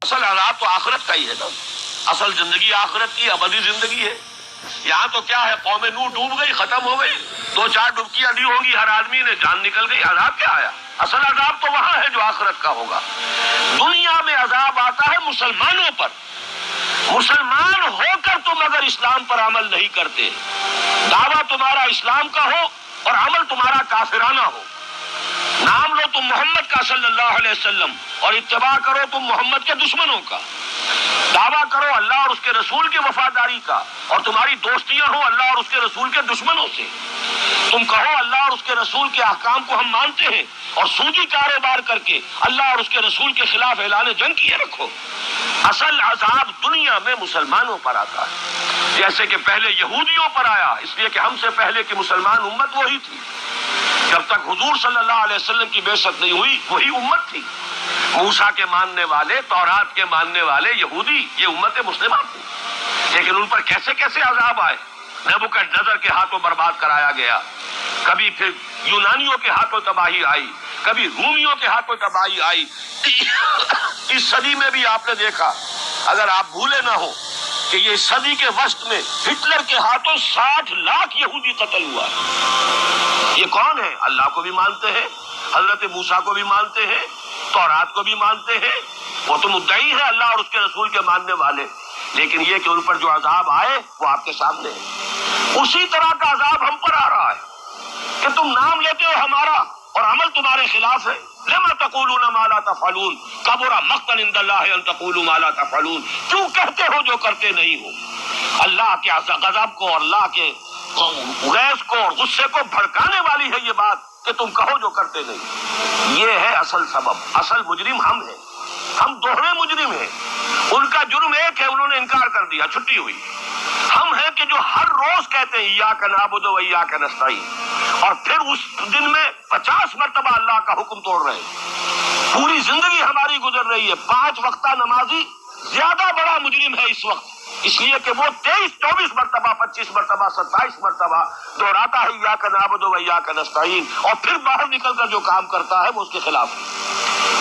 اصل عذاب تو آخرت کا ہی ہے نا. اصل زندگی آخرت کی ابدی زندگی ہے. یہاں تو کیا ہے، قوم نوح ڈوب گئی، ختم ہو گئی، 2-4 ڈبکیاں دی ہوں گی ہر آدمی نے، جان نکل گئی. عذاب کیا آیا؟ اصل عذاب تو وہاں ہے جو آخرت کا ہوگا. دنیا میں عذاب آتا ہے مسلمانوں پر. مسلمان ہو کر تم اگر اسلام پر عمل نہیں کرتے، دعویٰ تمہارا اسلام کا ہو اور عمل تمہارا کافرانہ ہو، نام لو تم محمد کا صلی اللہ علیہ وسلم اور اتباع کرو تم محمد کے دشمنوں کا، دعویٰ کرو اللہ اور اس کے رسول کی وفاداری کا اور تمہاری دوستیاں ہوں اللہ اور اس کے رسول کے دشمنوں سے. تم کہو اللہ اور اس کے رسول کے احکام کو ہم مانتے ہیں اور سودی کاروبار کر کے اللہ اور اس کے رسول کے خلاف اعلان جنگ کیے رکھو. اصل عذاب دنیا میں مسلمانوں پر آتا ہے، جیسے کہ پہلے یہودیوں پر آیا، اس لیے کہ ہم سے پہلے کی مسلمان امت وہی تھی. جب تک حضور صلی اللہ علیہ وسلم کی بعثت نہیں ہوئی وہی امت تھی. موسیٰ کے ماننے والے، تورات کے ماننے والے یہودی، یہ امت مسلمہ تھی. لیکن ان پر کیسے کیسے عذاب آئے. نبوکدنضر کے ہاتھوں برباد کرایا گیا، کبھی پھر یونانیوں کے ہاتھوں تباہی آئی، کبھی رومیوں کے ہاتھوں تباہی آئی. اس صدی میں بھی آپ نے دیکھا، اگر آپ بھولے نہ ہو کہ یہ صدی کے وسط میں ہٹلر کے ہاتھوں 60 لاکھ یہودی قتل ہوا. یہ کون ہے؟ اللہ کو بھی مانتے ہیں، حضرت موسیٰ کو بھی مانتے ہیں، تورات کو بھی مانتے ہیں، وہ تو مدعی ہے اللہ اور اس کے رسول کے ماننے والے. لیکن یہ کہ ان پر جو عذاب آئے وہ آپ کے سامنے ہے. اسی طرح کا عذاب ہم پر آ رہا ہے کہ تم نام لیتے ہو ہمارا اور عمل تمہارے خلاف ہے. لما تقولون ما لا تفعلون کبر مقتا عند اللہ ان تقولوا ما لا تفعلون. کیوں کہتے ہو جو کرتے نہیں ہو؟ اللہ کے غضب کو اور اللہ کے غیظ کو اور غصے کو بھڑکانے والی ہے یہ بات کہ تم کہو جو کرتے نہیں. یہ ہے اصل سبب. اصل مجرم ہم ہیں، ہم دوہرے مجرم ہیں. ان کا جرم ایک ہے، انہوں نے انکار کر دیا، چھٹی ہوئی. ہم ہیں کہ جو ہر روز کہتے ہیں ایاک نعبد و ایاک نستعین، اور پھر اس دن میں 50 مرتبہ اللہ کا حکم توڑ رہے ہیں. پوری زندگی ہماری گزر رہی ہے. 5 وقتہ نمازی زیادہ بڑا مجرم ہے اس وقت، اس لیے کہ وہ 23-24 مرتبہ 25 مرتبہ 27 مرتبہ دہراتا ہے ایاک نعبد و ایاک نستعین، اور پھر باہر نکل کر جو کام کرتا ہے وہ اس کے خلاف.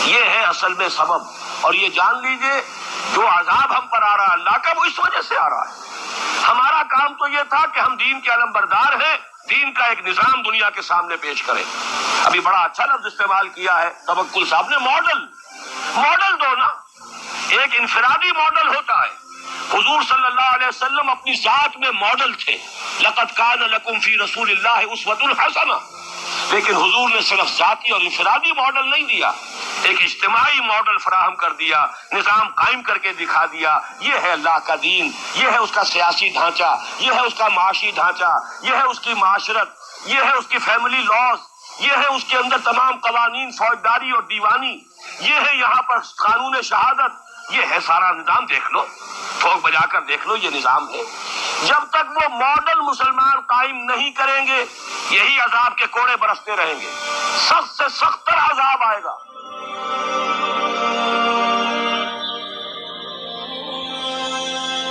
یہ ہے اصل میں سبب. اور یہ جان لیجئے جو عذاب ہم پر آ رہا ہے اللہ کا، وہ اس وجہ سے آ رہا ہے. ہمارا کام تو یہ تھا کہ ہم دین کے علمبردار ہیں، دین کا ایک نظام دنیا کے سامنے پیش کریں. ابھی بڑا اچھا لفظ استعمال کیا ہے توکل صاحب نے، ماڈل دو نا. ایک انفرادی ماڈل ہوتا ہے. حضور صلی اللہ علیہ وسلم اپنی ذات میں ماڈل تھے. لقد کان لکم فی رسول اللہ اسوۃ حسنہ. لیکن حضور نے صرف ذاتی اور انفرادی ماڈل نہیں دیا، ایک اجتماعی ماڈل فراہم کر دیا، نظام قائم کر کے دکھا دیا. یہ ہے اللہ کا دین، یہ ہے اس کا سیاسی ڈھانچہ، یہ ہے اس کا معاشی ڈھانچہ، یہ ہے اس کی معاشرت، یہ ہے اس کی فیملی لاز، یہ ہے اس کے اندر تمام قوانین فوجداری اور دیوانی، یہ ہے یہاں پر قانون شہادت. یہ ہے سارا نظام. دیکھ لو، ٹھوک بجا کر دیکھ لو، یہ نظام ہے. جب تک وہ ماڈل مسلمان قائم نہیں کریں گے یہی عذاب کے کوڑے برستے رہیں گے. سخت سے سخت تر عذاب آئے گا.